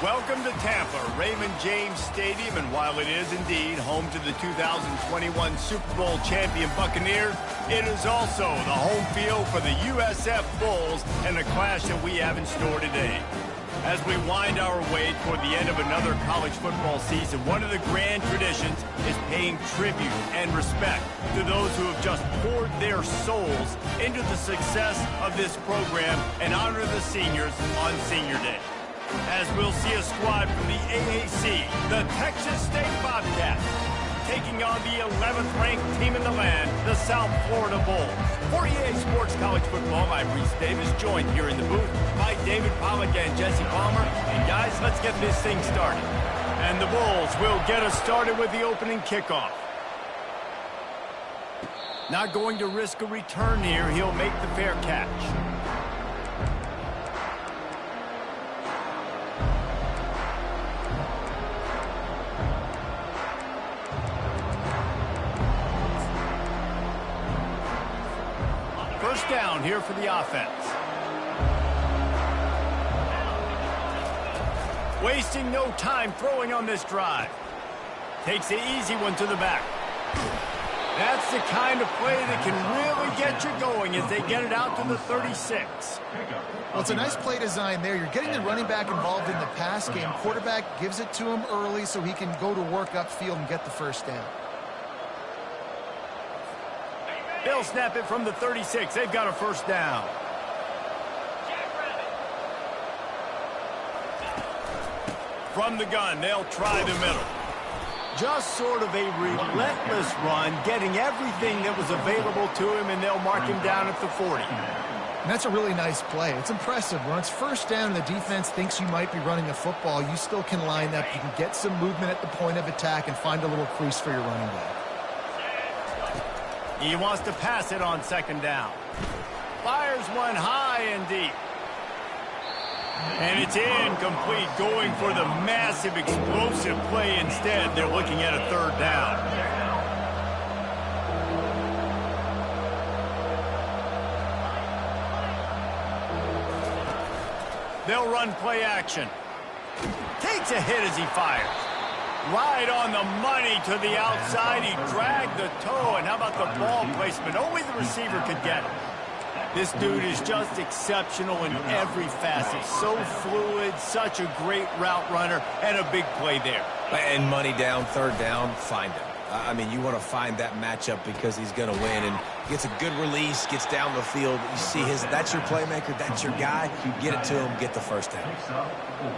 Welcome to Tampa, Raymond James Stadium, and while it is indeed home to the 2021 Super Bowl champion Buccaneers, it is also the home field for the USF Bulls and the clash that we have in store today. As we wind our way toward the end of another college football season, one of the grand traditions is paying tribute and respect to those who have just poured their souls into the success of this program and honor the seniors on Senior Day. As we'll see a squad from the AAC, the Texas State Bobcats, taking on the 11th ranked team in the land, the South Florida Bulls. For EA Sports College Football, I'm Vrs Davis, joined here in the booth by David Pollack and Jesse Palmer. And guys, let's get this thing started. And the Bulls will get us started with the opening kickoff. Not going to risk a return here. He'll make the fair catch. First down here for the offense. Wasting no time throwing on this drive. Takes the easy one to the back. That's the kind of play that can really get you going as they get it out to the 36. Well, it's a nice play design there. You're getting the running back involved in the pass game. Quarterback gives it to him early so he can go to work upfield and get the first down. They'll snap it from the 36. They've got a first down. From the gun, they'll try the middle. Just sort of a relentless run, getting everything that was available to him, and they'll mark him down at the 40. And that's a really nice play. It's impressive. When it's first down and the defense thinks you might be running the football, you still can line up. You can get some movement at the point of attack and find a little crease for your running back. He wants to pass it on second down. Fires one high and deep. And it's incomplete, going for the massive explosive play instead. They're looking at a third down. They'll run play action. Takes a hit as he fires. Right on the money to the outside. He dragged the toe, and how about the ball placement? Only the receiver could get it. This dude is just exceptional in every facet. So fluid, such a great route runner, and a big play there. And money down, third down, find him. I mean, you want to find that matchup because he's going to win, and gets a good release, gets down the field. You see that's your playmaker, that's your guy. Get it to him, get the first down.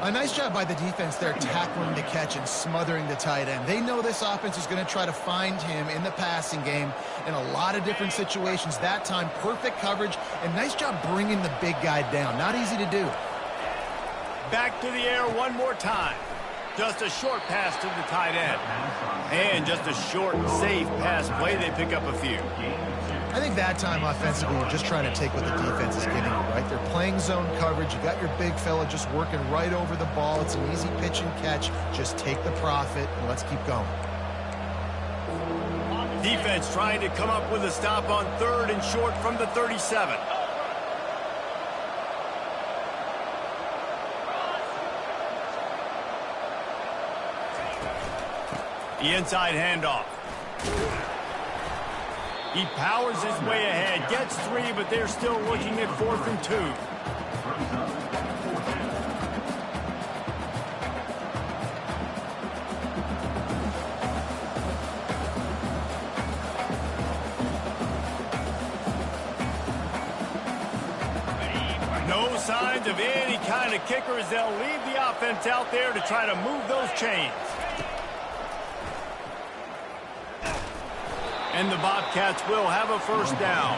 A nice job by the defense there, tackling the catch and smothering the tight end. They know this offense is going to try to find him in the passing game in a lot of different situations. That time, perfect coverage, and nice job bringing the big guy down. Not easy to do. Back to the air one more time. Just a short pass to the tight end. And just a short, safe pass play. They pick up a few. I think that time offensively, you're just trying to take what the defense is giving you, right? They're playing zone coverage. You got your big fella just working right over the ball. It's an easy pitch and catch. Just take the profit, and let's keep going. Defense trying to come up with a stop on third and short from the 37. The inside handoff. He powers his way ahead, gets 3, but they're still looking at 4th and 2. No signs of any kind of kicker as they'll leave the offense out there to try to move those chains. And the Bobcats will have a first down.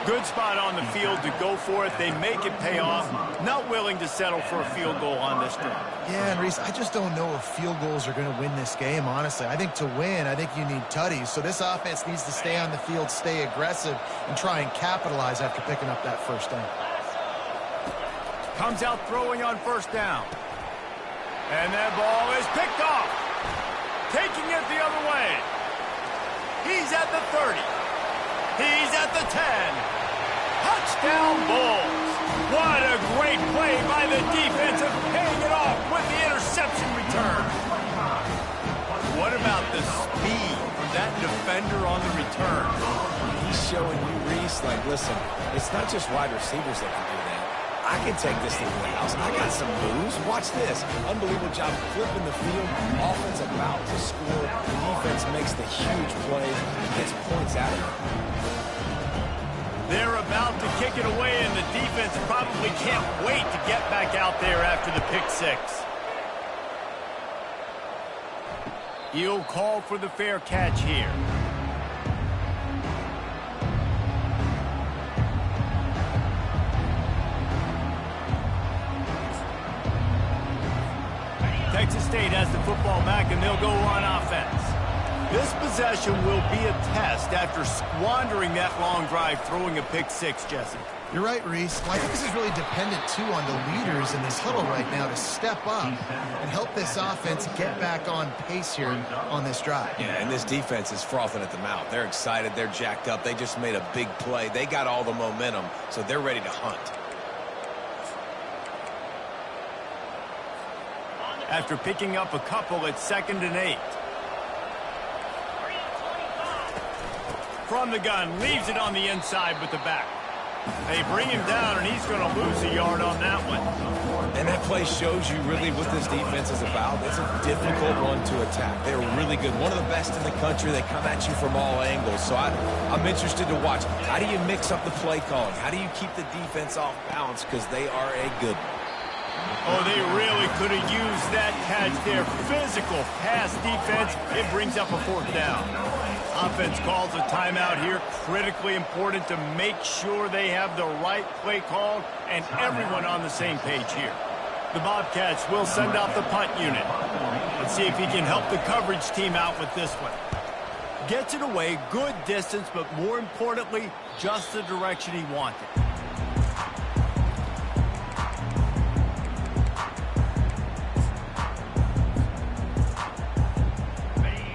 Good spot on the field to go for it. They make it pay off. Not willing to settle for a field goal on this drive. Yeah, and Reese, I just don't know if field goals are going to win this game, honestly. I think to win, I think you need tutties. So this offense needs to stay on the field, stay aggressive, and try and capitalize after picking up that first down. Comes out throwing on first down. And that ball is picked off. Taking it the other way. He's at the 30. He's at the 10. Touchdown Bulls. What a great play by the defense of paying it off with the return. What about the speed from that defender on the return? He's showing you, Reese, like, listen, it's not just wide receivers that can do that. I can take this thing to the house. I got some moves. Watch this. Unbelievable job flipping the field. Offense about to score. The defense makes the huge play. Gets points out of it. They're about to kick it away, and the defense probably can't wait to get back out there after the pick six. He'll call for the fair catch here. Texas State has the football back, and they'll go on offense. This possession will be a test after squandering that long drive throwing a pick six, Jesse. You're right, Reese. Well, I think this is really dependent, too, on the leaders in this huddle right now to step up and help this offense get back on pace here on this drive. Yeah, and this defense is frothing at the mouth. They're excited. They're jacked up. They just made a big play. They got all the momentum, so they're ready to hunt. After picking up a couple, it's 2nd and 8. From the gun, leaves it on the inside with the back. They bring him down, and he's going to lose a yard on that one. And that play shows you really what this defense is about. It's a difficult one to attack. They're really good. One of the best in the country. They come at you from all angles. So I'm interested to watch. How do you mix up the play calling? How do you keep the defense off balance? Because they are a good one. Oh, they really could have used that catch there. Physical pass defense. It brings up a 4th down. Offense calls a timeout here. Critically important to make sure they have the right play call and everyone on the same page here. The Bobcats will send out the punt unit. Let's see if he can help the coverage team out with this one. Gets it away, good distance, but more importantly, just the direction he wanted.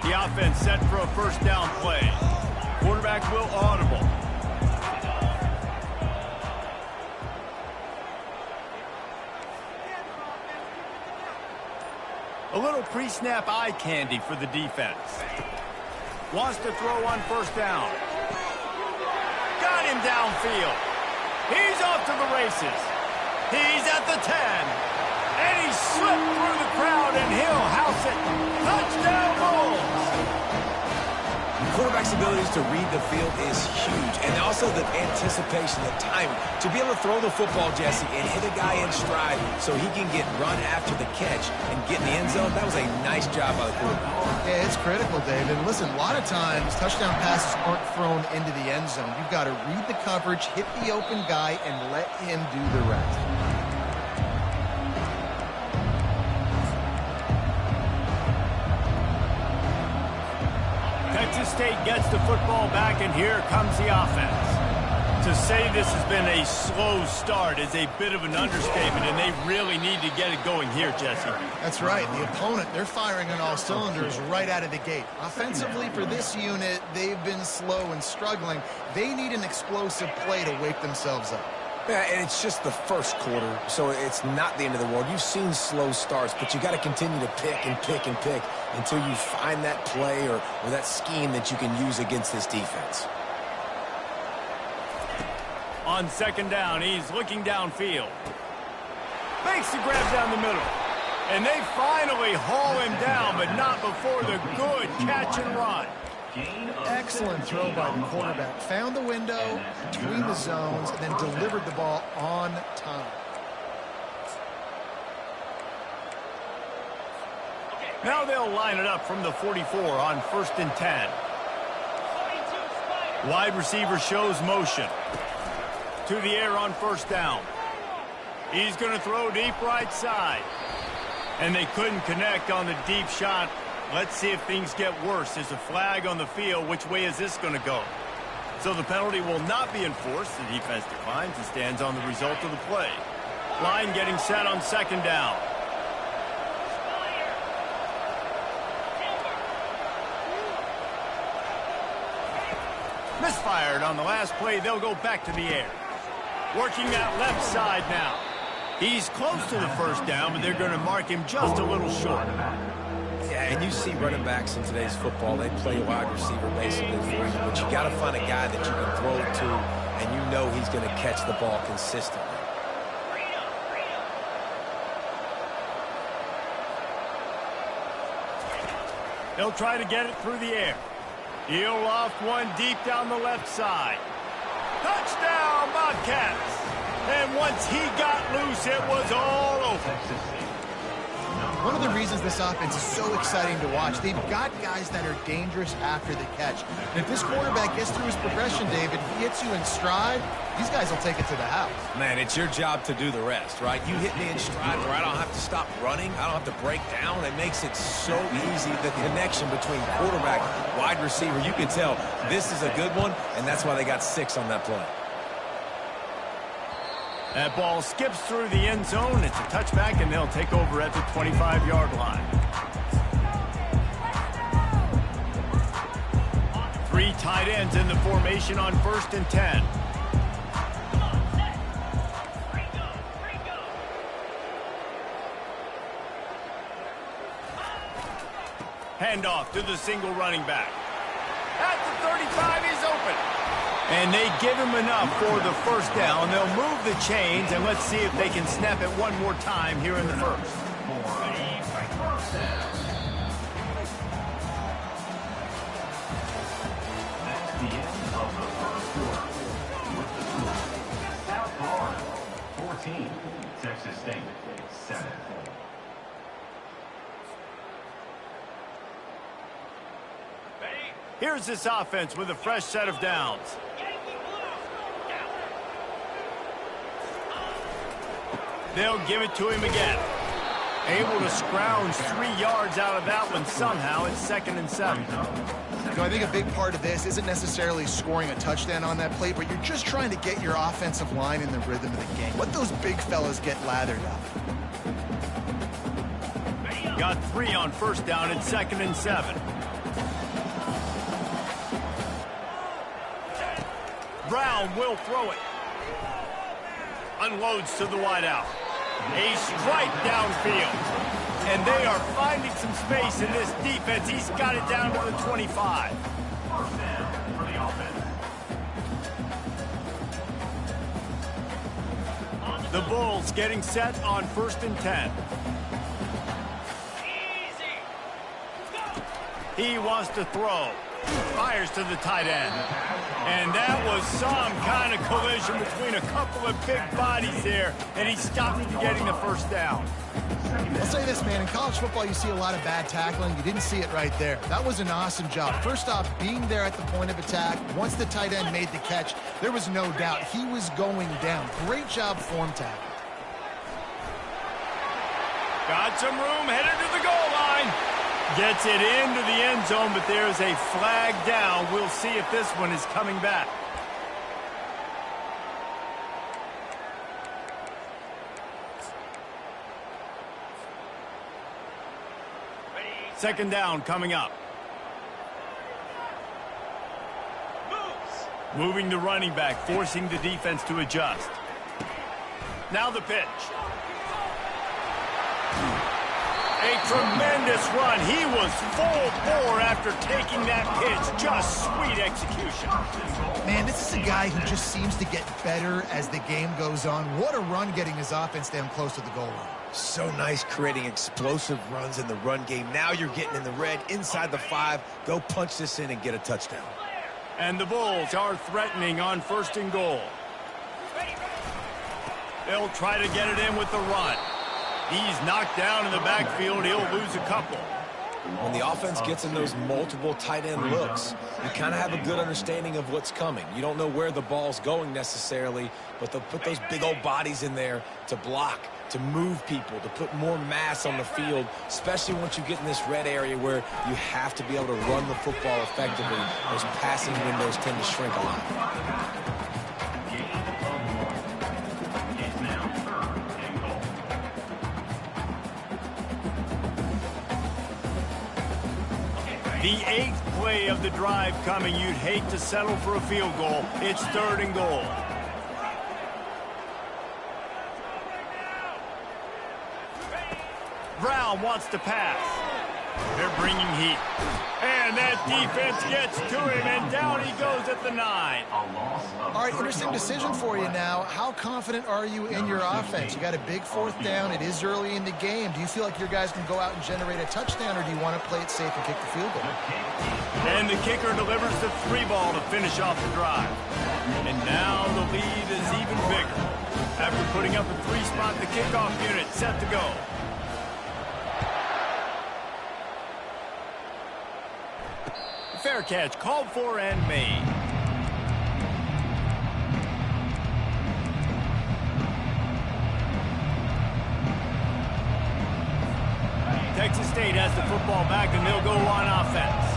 The offense set for a 1st down play. Quarterback will audible. A little pre-snap eye candy for the defense. Wants to throw on 1st down. Got him downfield. He's off to the races. He's at the 10. And he slipped through the crowd, and he'll house it. Touchdown, Bulls! Quarterback's abilities to read the field is huge. And also the anticipation, the timing. To be able to throw the football, Jesse, and hit a guy in stride so he can get run after the catch and get in the end zone, that was a nice job by the quarterback. Yeah, it's critical, David. Listen, a lot of times touchdown passes aren't thrown into the end zone. You've got to read the coverage, hit the open guy, and let him do the rest. Texas State gets the football back, and here comes the offense. To say this has been a slow start is a bit of an understatement, and they really need to get it going here, Jesse. That's right. The opponent, they're firing on all cylinders right out of the gate. Offensively, for this unit, they've been slow and struggling. They need an explosive play to wake themselves up. Yeah, and it's just the 1st quarter, so it's not the end of the world. You've seen slow starts, but you got to continue to pick and pick and pick until you find that play or that scheme that you can use against this defense. On 2nd down, he's looking downfield. Makes the grab down the middle. And they finally haul him down, but not before the good catch and run. Excellent throw by the quarterback. Found the window between the zones and then delivered the ball on time. Now they'll line it up from the 44 on 1st and 10. Wide receiver shows motion. To the air on 1st down. He's going to throw deep right side. And they couldn't connect on the deep shot. Let's see if things get worse. There's a flag on the field. Which way is this going to go? So the penalty will not be enforced. The defense declines and stands on the result of the play. Line getting set on 2nd down. Misfired on the last play. They'll go back to the air. Working that left side now. He's close to the first down, but they're going to mark him just a little short. Yeah, and you see running backs in today's football, they play wide receiver basically for you, but you got to find a guy that you can throw it to, and you know he's going to catch the ball consistently. They'll try to get it through the air. He'll loft one deep down the left side. Touchdown, Bobcats! And once he got loose, it was all over. One of the reasons this offense is so exciting to watch, they've got guys that are dangerous after the catch. And if this quarterback gets through his progression, David, he hits you in stride, these guys will take it to the house. Man, it's your job to do the rest, right? You hit me in stride where I don't have to stop running. I don't have to break down. It makes it so easy, the connection between quarterback, wide receiver. You can tell this is a good one, and that's why they got 6 on that play. That ball skips through the end zone. It's a touchback, and they'll take over at the 25-yard line. 3 tight ends in the formation on 1st and 10. Handoff to the single running back. At the 35, he's open. And they give him enough for the first down. They'll move the chains, and let's see if they can snap it one more time here in the first. South Florida, 14, Texas State, 7. Here's this offense with a fresh set of downs. They'll give it to him again. Able to scrounge 3 yards out of that one somehow. It's 2nd and 7. So I think a big part of this isn't necessarily scoring a touchdown on that play, but you're just trying to get your offensive line in the rhythm of the game. Let those big fellas get lathered up. Got 3 on first down. It's 2nd and 7. Brown will throw it. Unloads to the wideout. A strike downfield. And they are finding some space in this defense. He's got it down to the 25. First down for the offense. The Bulls getting set on 1st and 10. He wants to throw. Fires to the tight end. And that was some kind of collision between a couple of big bodies there, and he stopped from getting the first down. I'll say this, man, in college football you see a lot of bad tackling. You didn't see it right there. That was an awesome job. First off, being there at the point of attack. Once the tight end made the catch, there was no doubt he was going down. Great job form tackle. Got some room, headed to the goal line. Gets it into the end zone, but there's a flag down. We'll see if this one is coming back. Second down coming up. Moving the running back, forcing the defense to adjust. Now the pitch. A tremendous run. He was full bore after taking that pitch. Just sweet execution. Man, this is a guy who just seems to get better as the game goes on. What a run getting his offense down close to the goal line. So nice creating explosive runs in the run game. Now you're getting in the red, inside the 5. Go punch this in and get a touchdown. And the Bulls are threatening on 1st and goal. They'll try to get it in with the run. He's knocked down in the backfield. He'll lose a couple. When the offense gets in those multiple tight end looks, you kind of have a good understanding of what's coming. You don't know where the ball's going necessarily, but they'll put those big old bodies in there to block, to move people, to put more mass on the field, especially once you get in this red area where you have to be able to run the football effectively. Those passing windows tend to shrink a lot. The 8th play of the drive coming. You'd hate to settle for a field goal. It's 3rd and goal. Brown wants to pass. They're bringing heat. And that defense gets to him, and down he goes at the 9. All right, interesting decision for you now. How confident are you in your offense? You got a big 4th down. It is early in the game. Do you feel like your guys can go out and generate a touchdown, or do you want to play it safe and kick the field goal? And the kicker delivers the 3-ball to finish off the drive. And now the lead is even bigger. After putting up a 3-spot, the kickoff unit set to go. Fair catch called for and made. Texas State has the football back, and they'll go on offense.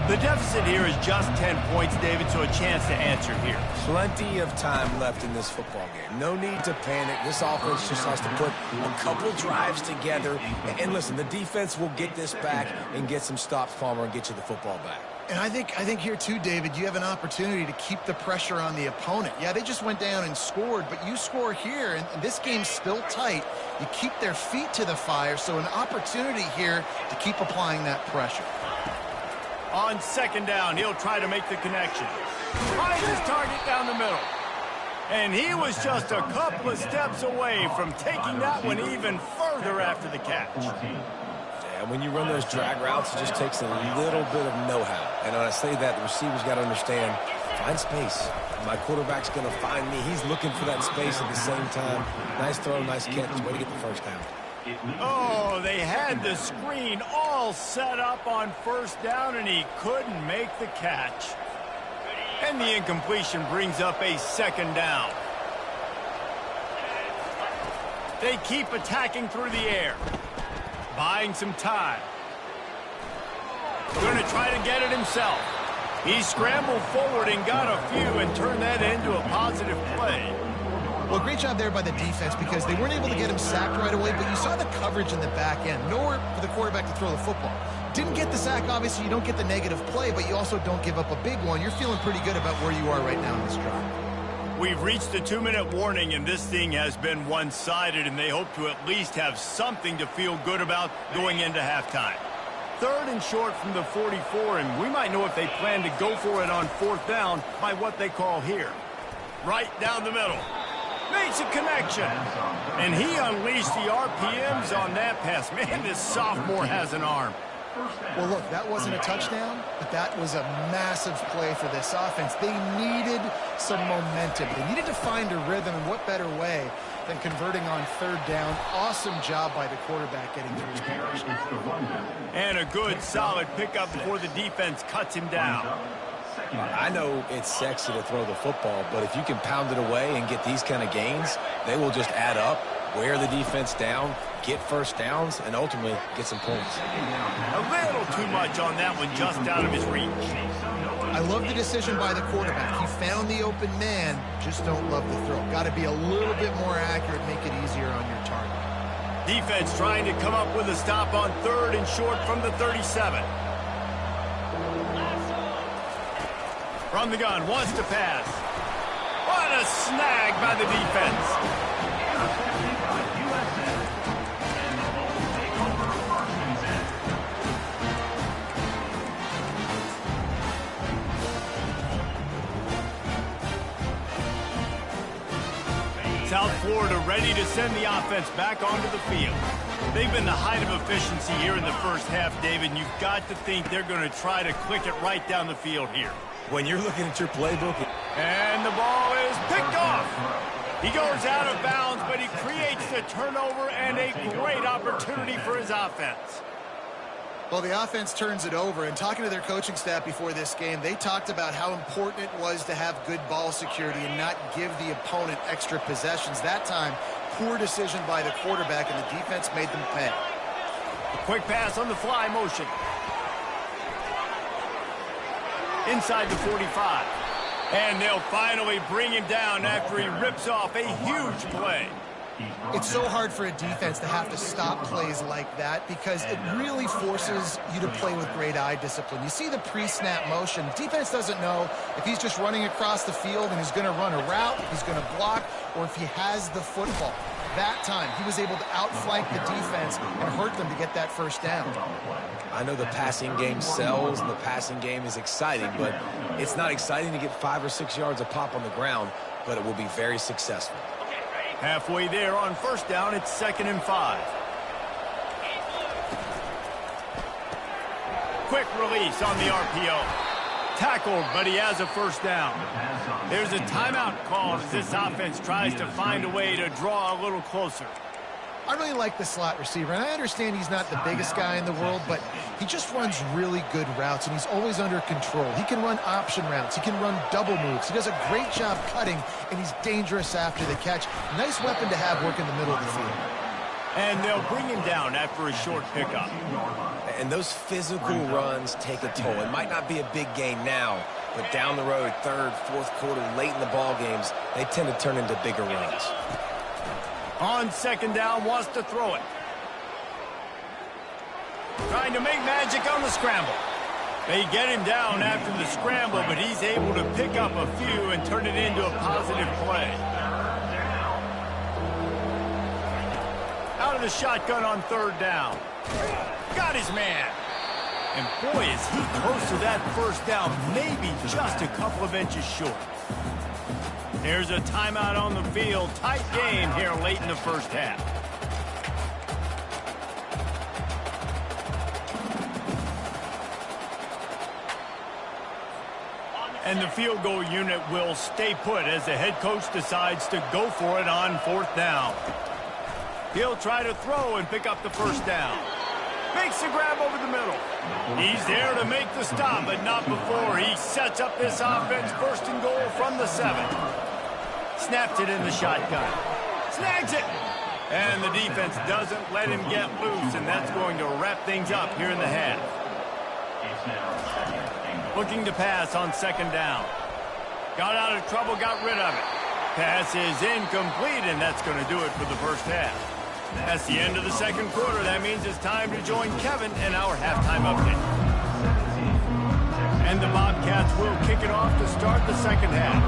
The deficit here is just 10 points, David, so a chance to answer here. Plenty of time left in this football game. No need to panic. This offense just has to put a couple drives together. And listen, the defense will get this back and get some stops, Palmer, and get you the football back. And I think here too, David, you have an opportunity to keep the pressure on the opponent. Yeah, they just went down and scored, but you score here, and this game's still tight. You keep their feet to the fire, so an opportunity here to keep applying that pressure. On 2nd down, he'll try to make the connection. Finds his target down the middle. And he was just a couple of steps away from taking that one even further after the catch. And when you run those drag routes, it just takes a little bit of know-how. And when I say that, the receiver's got to understand, find space. My quarterback's going to find me. He's looking for that space at the same time. Nice throw, nice catch. Way to get the first down. Oh, they had the screen all set up on 1st down, and he couldn't make the catch. And the incompletion brings up a 2nd down. They keep attacking through the air. Buying some time. Going to try to get it himself. He scrambled forward and got a few and turned that into a positive play. Well, great job there by the defense because they weren't able to get him sacked right away, but you saw the coverage in the back end. Nowhere for the quarterback to throw the football. Didn't get the sack, obviously. You don't get the negative play, but you also don't give up a big one. You're feeling pretty good about where you are right now in this drive. We've reached the 2-minute warning, and this thing has been one-sided, and they hope to at least have something to feel good about going into halftime. 3rd and short from the 44, and we might know if they plan to go for it on 4th down by what they call here. Right down the middle. Makes a connection. And he unleashed the RPMs on that pass. Man, this sophomore has an arm. Well, look, that wasn't a touchdown, but that was a massive play for this offense. They needed some momentum. They needed to find a rhythm, and what better way than converting on 3rd down. Awesome job by the quarterback getting through his progression. And a good, solid pickup before the defense cuts him down. I know it's sexy to throw the football, but if you can pound it away and get these kind of gains, they will just add up, wear the defense down, get 1st downs, and ultimately get some points. A little too much on that one, just out of his reach. I love the decision by the quarterback. He found the open man, just don't love the throw. Got to be a little bit more accurate, make it easier on your target. Defense trying to come up with a stop on 3rd and short from the 37. From the gun, wants to pass. What a snag by the defense. South Florida ready to send the offense back onto the field. They've been the height of efficiency here in the first half, David, and you've got to think they're going to try to click it right down the field here. When you're looking at your playbook. And the ball is picked off. He goes out of bounds, but he creates the turnover and a great opportunity for his offense. Well, the offense turns it over, and talking to their coaching staff before this game, they talked about how important it was to have good ball security and not give the opponent extra possessions. That time, poor decision by the quarterback, and the defense made them pay. Quick pass on the fly motion. Inside the 45. And they'll finally bring him down after he rips off a huge play. It's so hard for a defense to have to stop plays like that because it really forces you to play with great eye discipline. You see the pre-snap motion. Defense doesn't know if he's just running across the field and he's going to run a route, if he's going to block, or if he has the football. that time, he was able to outflank the defense and hurt them to get that first down. I know the passing game sells and the passing game is exciting, but it's not exciting to get 5 or 6 yards a pop on the ground, but it will be very successful. Halfway there on first down, it's 2nd and 5. Quick release on the RPO. Tackled, but he has a first down. There's a timeout called as this offense tries to find a way to draw a little closer. I really like the slot receiver, and I understand he's not the biggest guy in the world, but he just runs really good routes, and he's always under control. He can run option routes. He can run double moves. He does a great job cutting, and he's dangerous after the catch. Nice weapon to have work in the middle of the field. And they'll bring him down after a short pickup. And those physical runs take a toll. It might not be a big gain now, but down the road, 3rd, 4th quarter, late in the ball games, they tend to turn into bigger runs. On 2nd down, wants to throw it. Trying to make magic on the scramble. They get him down after the scramble, but he's able to pick up a few and turn it into a positive play. Out of the shotgun on 3rd down. Got his man. And boy, is he close to that first down, maybe just a couple of inches short. There's a timeout on the field. Tight game here late in the first half. And the field goal unit will stay put as the head coach decides to go for it on 4th down. He'll try to throw and pick up the first down. Makes the grab over the middle. He's there to make the stop, but not before he sets up this offense. 1st and goal from the 7. Snaps it in the shotgun. Snags it. And the defense doesn't let him get loose, and that's going to wrap things up here in the half. Looking to pass on 2nd down. Got out of trouble, got rid of it. Pass is incomplete, and that's going to do it for the first half. That's the end of the 2nd quarter. That means it's time to join Kevin in our halftime update. And the Bobcats will kick it off to start the 2nd half.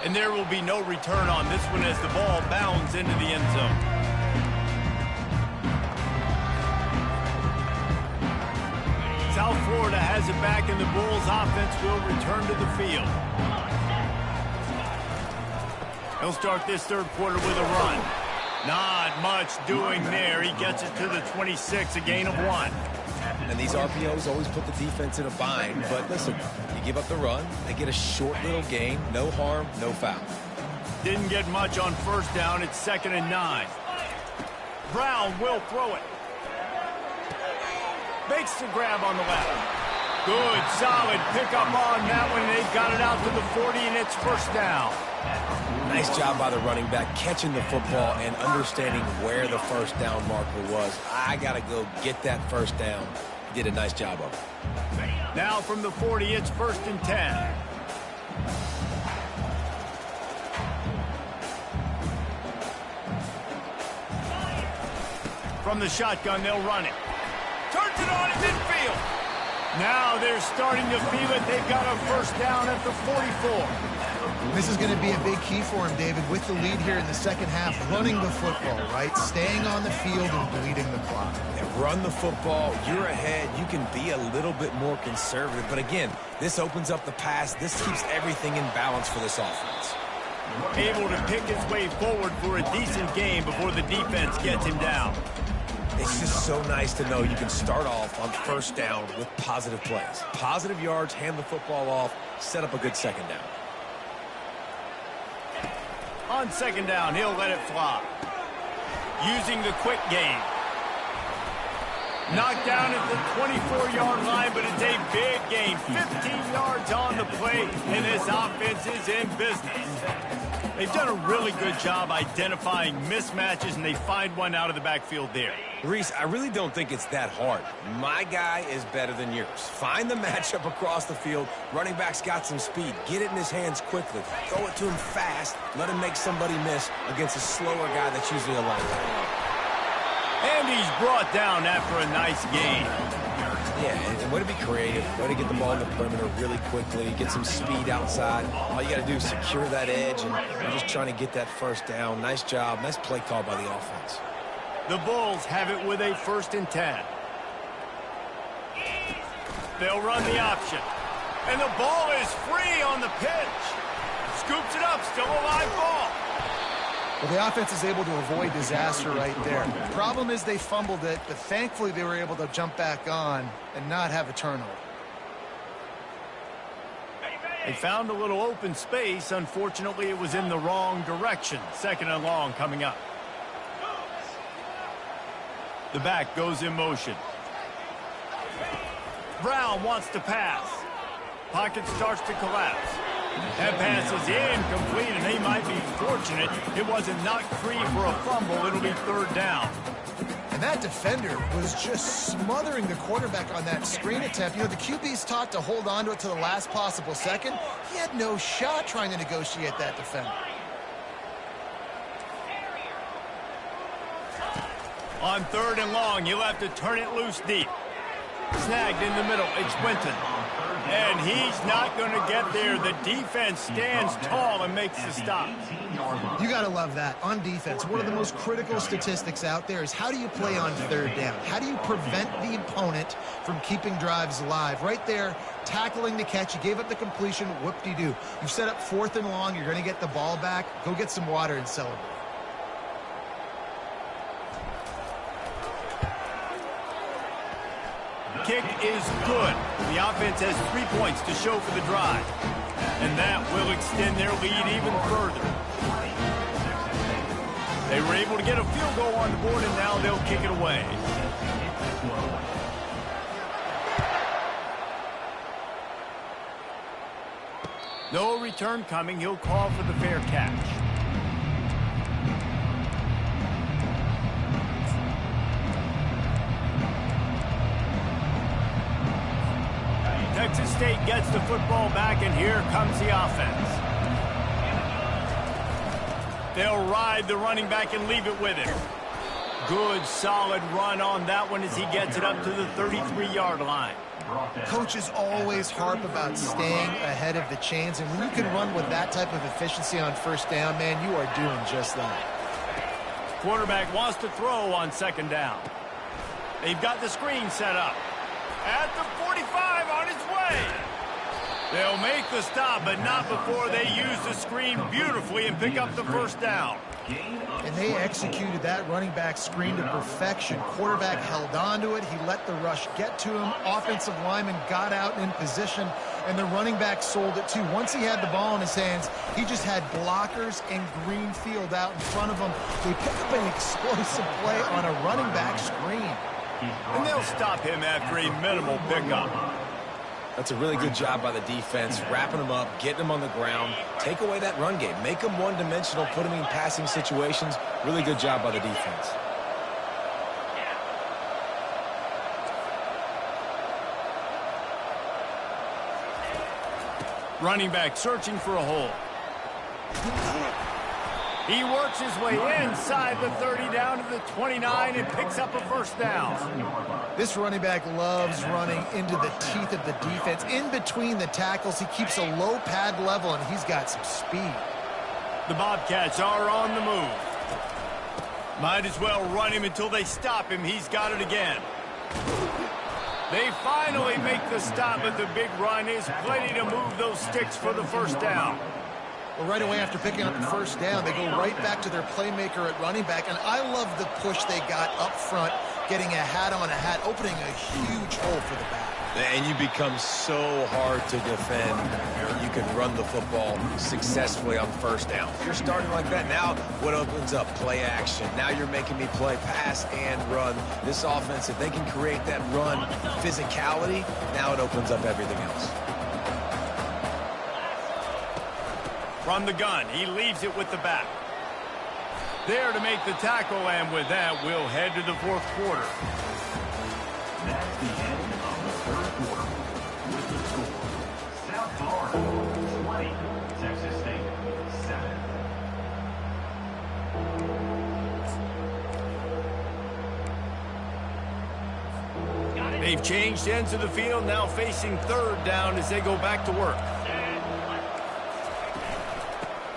And there will be no return on this one as the ball bounds into the end zone. South Florida has it back, and the Bulls offense will return to the field. He'll start this 3rd quarter with a run. Not much doing there. He gets it to the 26, a gain of 1. And these RPOs always put the defense in a bind. But listen, you give up the run, they get a short little gain. No harm, no foul. Didn't get much on 1st down. It's 2nd and 9. Brown will throw it. Makes the grab on the left. Good, solid pickup on that one. They've got it out to the 40, and it's 1st down. Nice job by the running back, catching the football and understanding where the 1st down marker was. I got to go get that 1st down. He did a nice job of it. Now from the 40, it's 1st and 10. From the shotgun, they'll run it. Turns it on in midfield. Now they're starting to feel it. They've got a 1st down at the 44. This is going to be a big key for him, David, with the lead here in the 2nd half, running the football, right? Staying on the field and bleeding the clock. And run the football. You're ahead. You can be a little bit more conservative. But again, this opens up the pass. This keeps everything in balance for this offense. Able to pick his way forward for a decent game before the defense gets him down. It's just so nice to know you can start off on 1st down with positive plays. Positive yards, hand the football off, set up a good 2nd down. On 2nd down, he'll let it fly. Using the quick game. Knocked down at the 24-yard line, but it's a big gain. 15 yards on the play, and this offense is in business. They've done a really good job identifying mismatches, and they find one out of the backfield there. Reese, I really don't think it's that hard. My guy is better than yours. Find the matchup across the field. Running back's got some speed. Get it in his hands quickly. Throw it to him fast. Let him make somebody miss against a slower guy that's usually a linebacker. And he's brought down after a nice gain. Yeah, and way to be creative, way to get the ball in the perimeter really quickly, get some speed outside. All you got to do is secure that edge, and you're just trying to get that first down. Nice job. Nice play call by the offense. The Bulls have it with a 1st and 10. They'll run the option. And the ball is free on the pitch. Scoops it up, still a live ball. Well, the offense is able to avoid disaster right there. The problem is they fumbled it, but thankfully they were able to jump back on and not have a turnover. They found a little open space. Unfortunately, it was in the wrong direction. 2nd and long coming up. The back goes in motion. Brown wants to pass. Pocket starts to collapse. That pass is incomplete, and they might be fortunate it wasn't knocked free for a fumble. It'll be 3rd down. And that defender was just smothering the quarterback on that screen attempt. You know, the QB's taught to hold on to it to the last possible second. He had no shot trying to negotiate that defender. On 3rd and long, you'll have to turn it loose deep. Snagged in the middle. It's Winton. And he's not going to get there. The defense stands tall and makes the stop. You got to love that. On defense, one of the most critical statistics out there is how do you play on 3rd down? How do you prevent the opponent from keeping drives alive? Right there, tackling the catch. You gave up the completion. Whoop-de-doo. You've set up 4th and long. You're going to get the ball back. Go get some water and celebrate. Kick is good. The offense has 3 points to show for the drive. And that will extend their lead even further. They were able to get a field goal on the board, and now they'll kick it away. No return coming. He'll call for the fair catch. Texas State gets the football back, and here comes the offense. They'll ride the running back and leave it with him. Good, solid run on that one as he gets it up to the 33-yard line. Coaches always harp about staying ahead of the chains, and when you can run with that type of efficiency on 1st down, man, you are doing just that. Quarterback wants to throw on 2nd down. They've got the screen set up. At the 45, on his way. They'll make the stop, but not before they use the screen beautifully and pick up the 1st down. And they executed that running back screen to perfection. Quarterback held on to it. He let the rush get to him. Offensive lineman got out in position, and the running back sold it too. Once he had the ball in his hands, he just had blockers and green field out in front of him. They pick up an explosive play on a running back screen. And they'll stop him after a minimal pickup. That's a really good job by the defense, wrapping them up, getting them on the ground, take away that run game, make them one-dimensional, put them in passing situations. Really good job by the defense. Running back searching for a hole. He works his way inside the 30 down to the 29 and picks up a 1st down. This running back loves running into the teeth of the defense. In between the tackles, he keeps a low pad level, and he's got some speed. The Bobcats are on the move. Might as well run him until they stop him. He's got it again. They finally make the stop, but the big run is plenty to move those sticks for the 1st down. Well, right away after picking up the 1st down, they go right back to their playmaker at running back. And I love the push they got up front, getting a hat on a hat, opening a huge hole for the back. And you become so hard to defend. You can run the football successfully on 1st down. If you're starting like that, now what opens up? Play action. Now you're making me play pass and run. This offense, if they can create that run physicality, now it opens up everything else. From the gun, he leaves it with the back. There to make the tackle, and with that, we'll head to the 4th quarter. That's the end of the 3rd quarter. With the score, South Florida 20, Texas State 7. They've changed ends of the field, now facing third down as they go back to work.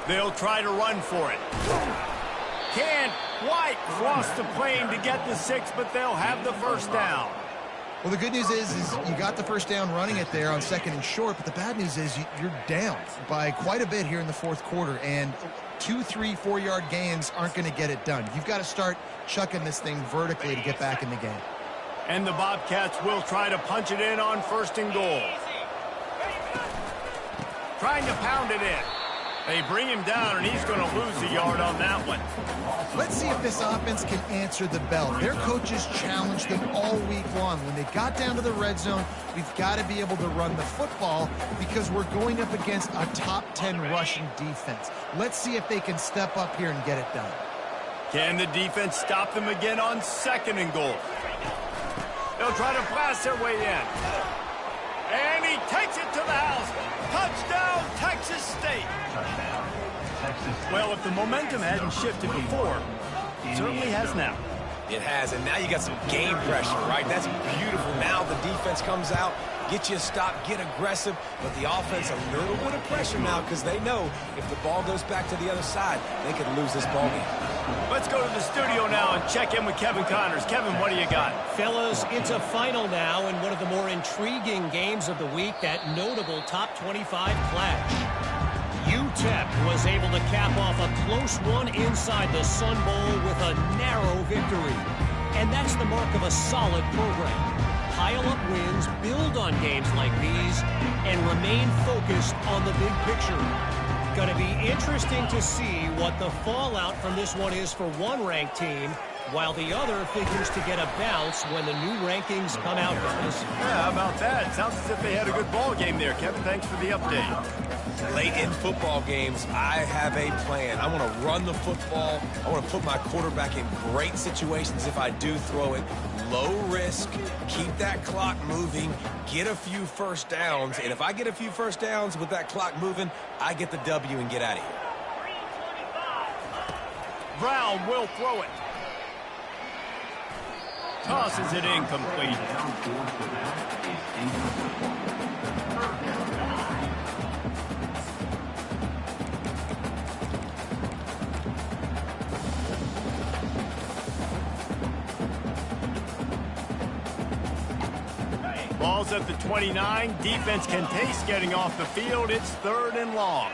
They'll try to run for it. Can't quite cross the plane to get the 6, but they'll have the first down. Well, the good news is you got the first down running it there on 2nd and short, but the bad news is you're down by quite a bit here in the 4th quarter, and 2, 3, 4-yard gains aren't going to get it done. You've got to start chucking this thing vertically to get back in the game. And the Bobcats will try to punch it in on 1st and goal. Trying to pound it in. They bring him down, and he's going to lose a yard on that one. Let's see if this offense can answer the bell. Their coaches challenged them all week long. When they got down to the red zone, we've got to be able to run the football because we're going up against a top 10 rushing defense. Let's see if they can step up here and get it done. Can the defense stop them again on 2nd and goal? They'll try to blast their way in. And he takes it to the house. Touchdown, Texas State. Touchdown, Texas State. Well, if the momentum hadn't shifted before, it certainly has now. It has, and now you got some game pressure, right? That's beautiful. Now the defense comes out, get you a stop, get aggressive, but the offense a little bit of pressure now because they know if the ball goes back to the other side, they could lose this ball game. Let's go to the studio now and check in with Kevin Connors. Kevin, what do you got? Fellas, it's a final now in one of the more intriguing games of the week, that notable top 25 clash. UTEP was able to cap off a close one inside the Sun Bowl with a narrow victory. And that's the mark of a solid program. Pile up wins, build on games like these, and remain focused on the big picture. Going to be interesting to see what the fallout from this one is for one ranked team, while the other figures to get a bounce when the new rankings come out, guys. Yeah, how about that? Sounds as if they had a good ball game there. Kevin, thanks for the update. Late in football games, I have a plan. I want to run the football. I want to put my quarterback in great situations if I do throw it. Low risk, keep that clock moving, get a few first downs. And if I get a few first downs with that clock moving, I get the W and get out of here. Brown will throw it. Tosses it incomplete. Down forward for that is incomplete. Third down and 9. Ball's at the 29. Defense can taste getting off the field. It's 3rd and long.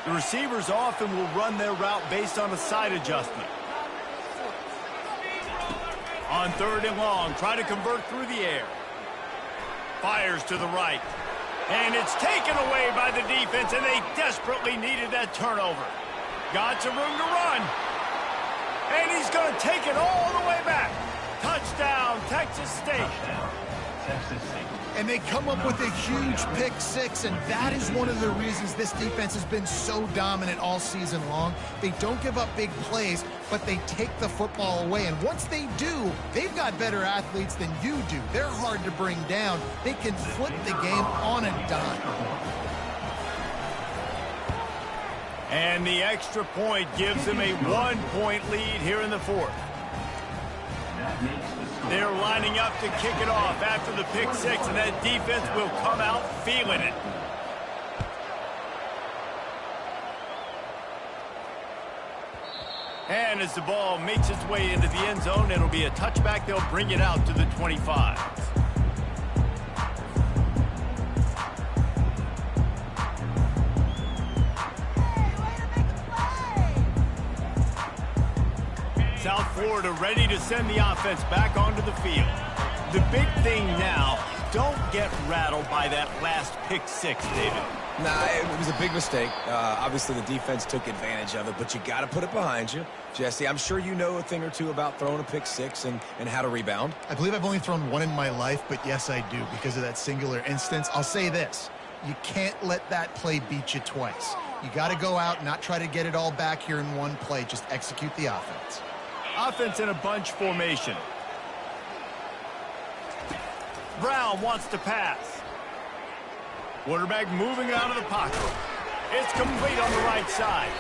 The receivers often will run their route based on a side adjustment. On 3rd and long, try to convert through the air. Fires to the right. And it's taken away by the defense, and they desperately needed that turnover. Got some room to run. And he's going to take it all the way back. Touchdown, Texas State. Touchdown, Texas State. And they come up with a huge pick 6, and that is one of the reasons this defense has been so dominant all season long. They don't give up big plays, but they take the football away. And once they do, they've got better athletes than you do. They're hard to bring down. They can flip the game on a dime. And the extra point gives them a 1-point lead here in the 4th. That makes the score. They're lining up to kick it off after the pick 6, and that defense will come out feeling it. And as the ball makes its way into the end zone, it'll be a touchback. They'll bring it out to the 25. South Florida ready to send the offense back onto the field. The big thing now, don't get rattled by that last pick 6, David. Nah, it was a big mistake. Obviously, the defense took advantage of it, but you got to put it behind you. Jesse, I'm sure you know a thing or two about throwing a pick 6 and how to rebound. I believe I've only thrown one in my life, but yes, I do because of that singular instance. I'll say this. You can't let that play beat you twice. You got to go out and not try to get it all back here in one play. Just execute the offense. Offense in a bunch formation. Brown wants to pass. Quarterback moving out of the pocket. It's complete on the right side.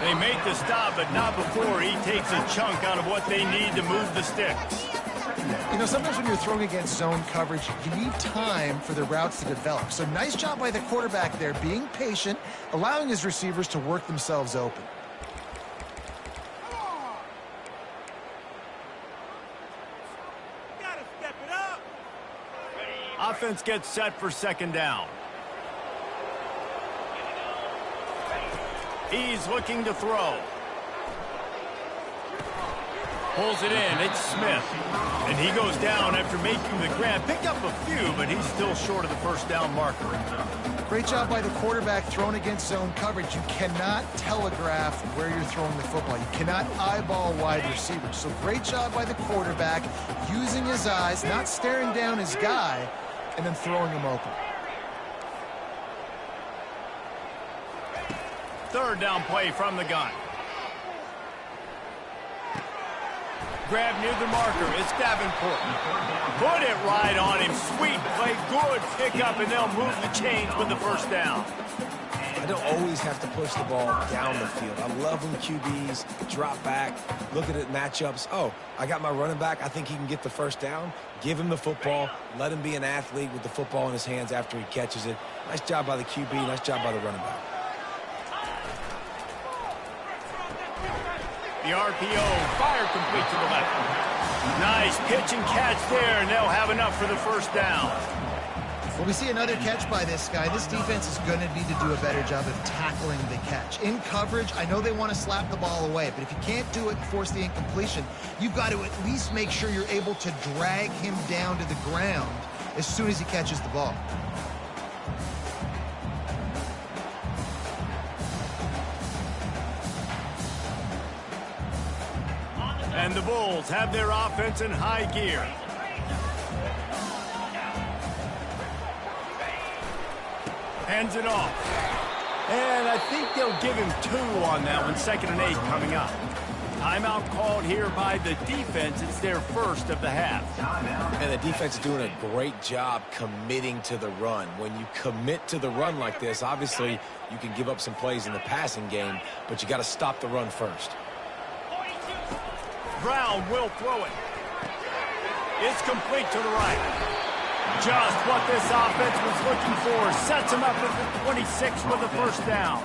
They make the stop, but not before he takes a chunk out of what they need to move the sticks. You know, sometimes when you're throwing against zone coverage, you need time for the routes to develop. So nice job by the quarterback there, being patient, allowing his receivers to work themselves open. Offense gets set for second down. He's looking to throw. Pulls it in. It's Smith. And he goes down after making the grab. Picked up a few, but he's still short of the first down marker. Great job by the quarterback throwing against zone coverage. You cannot telegraph where you're throwing the football. You cannot eyeball wide receivers. So great job by the quarterback using his eyes, not staring down his guy, and then throwing him open. Third down play from the gun. Grab near the marker. It's Davenport. Put it right on him. Sweet play. Good pickup, and they'll move the chains with the first down. I don't always have to push the ball down the field. I love when QBs drop back, look at it matchups. Oh, I got my running back. I think he can get the first down. Give him the football. Let him be an athlete with the football in his hands after he catches it. Nice job by the QB. Nice job by the running back. The RPO, fire complete to the left. Nice pitch and catch there, and they'll have enough for the first down. Well, we see another catch by this guy. This defense is going to need to do a better job of tackling the catch. In coverage, I know they want to slap the ball away, but if you can't do it and force the incompletion, you've got to at least make sure you're able to drag him down to the ground as soon as he catches the ball. And the Bulls have their offense in high gear. Hands it off. And I think they'll give him 2 on that one. 2nd and 8 coming up. Timeout called here by the defense. It's their first of the half. And the defense is doing a great job committing to the run. When you commit to the run like this, obviously you can give up some plays in the passing game, but you got to stop the run first. Brown will throw it. It's complete to the right. Just what this offense was looking for. Sets him up at the 26 with the first down.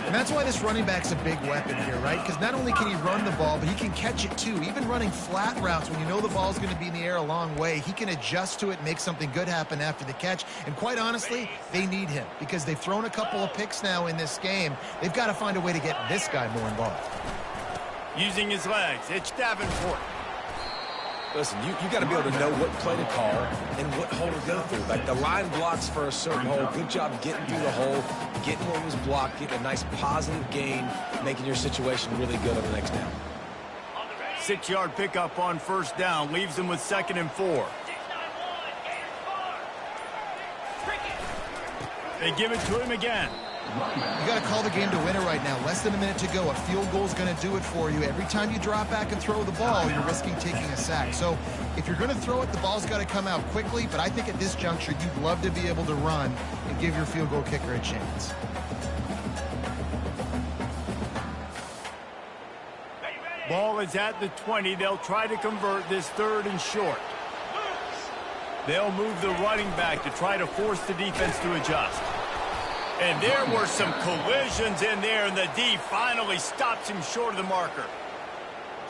And that's why this running back's a big weapon here, right? Because not only can he run the ball, but he can catch it too. Even running flat routes when you know the ball's going to be in the air a long way, he can adjust to it, make something good happen after the catch. And quite honestly, they need him because they've thrown a couple of picks now in this game. They've got to find a way to get this guy more involved. Using his legs, it's Davenport. Listen, you got to be able to know what play to call and what hole to go through. Like the line blocks for a certain hole. Good job getting through the hole, getting what was blocked, getting a nice positive gain, making your situation really good on the next down. 6-yard pickup on first down leaves them with 2nd and 4. They give it to him again. You got to call the game to win it right now. Less than a minute to go. A field goal is going to do it for you. Every time you drop back and throw the ball, you're risking taking a sack. So if you're going to throw it, the ball's got to come out quickly. But I think at this juncture, you'd love to be able to run and give your field goal kicker a chance. Ball is at the 20. They'll try to convert this 3rd and short. They'll move the running back to try to force the defense to adjust. And there were some collisions in there, and the D finally stops him short of the marker.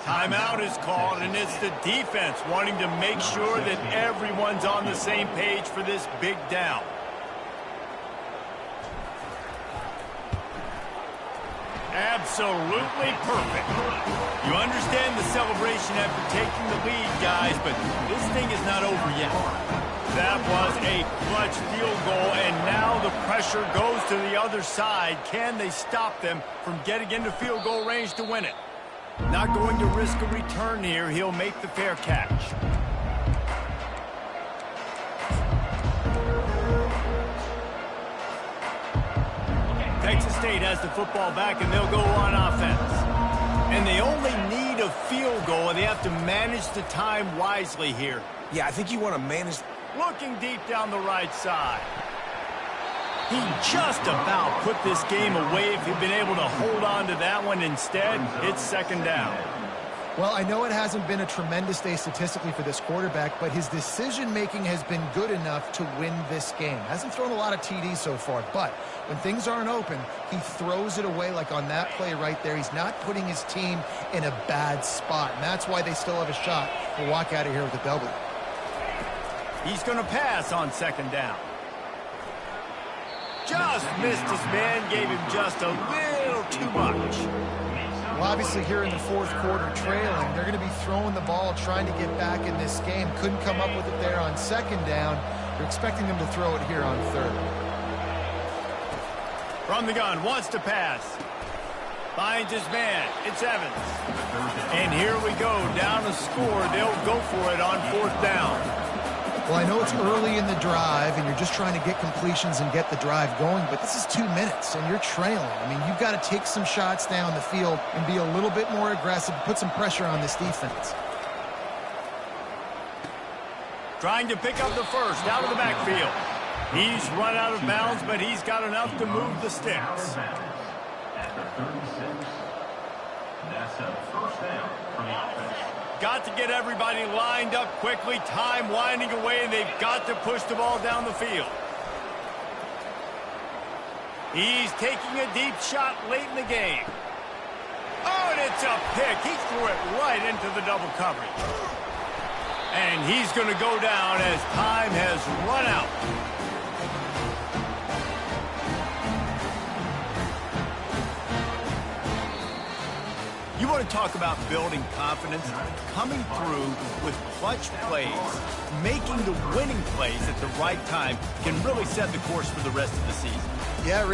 Timeout is called, and it's the defense wanting to make sure that everyone's on the same page for this big down. Absolutely perfect. You understand the celebration after taking the lead, guys, but this thing is not over yet. That was a clutch field goal, and now the pressure goes to the other side. Can they stop them from getting into field goal range to win it? Not going to risk a return here. He'll make the fair catch. Texas State has the football back, and they'll go on offense. And they only need a field goal, and they have to manage the time wisely here. Yeah, I think you want to manage. Looking deep down the right side. He just about put this game away if he'd been able to hold on to that one. Instead, it's 2nd down. Well, I know it hasn't been a tremendous day statistically for this quarterback, but his decision-making has been good enough to win this game. Hasn't thrown a lot of TDs so far, but when things aren't open, he throws it away like on that play right there. He's not putting his team in a bad spot, and that's why they still have a shot to walk out of here with a W. He's going to pass on second down. Just missed his man, gave him just a little too much. Well, obviously here in the fourth quarter trailing, they're going to be throwing the ball, trying to get back in this game. Couldn't come up with it there on second down. They're expecting them to throw it here on third. From the gun, wants to pass. Finds his man. It's Evans. And here we go, down a score. They'll go for it on fourth down. Well, I know it's early in the drive, and you're just trying to get completions and get the drive going, but this is 2 minutes, and you're trailing. I mean, you've got to take some shots down the field and be a little bit more aggressive, put some pressure on this defense. Trying to pick up the first out of the backfield. He's run out of bounds, but he's got enough to move the sticks. After 36, that's a first down for the offense. Got to get everybody lined up quickly. Time winding away, and they've got to push the ball down the field. He's taking a deep shot late in the game. Oh, and it's a pick. He threw it right into the double coverage. And he's going to go down as time has run out. You want to talk about building confidence? Coming through with clutch plays, making the winning plays at the right time can really set the course for the rest of the season. Yeah,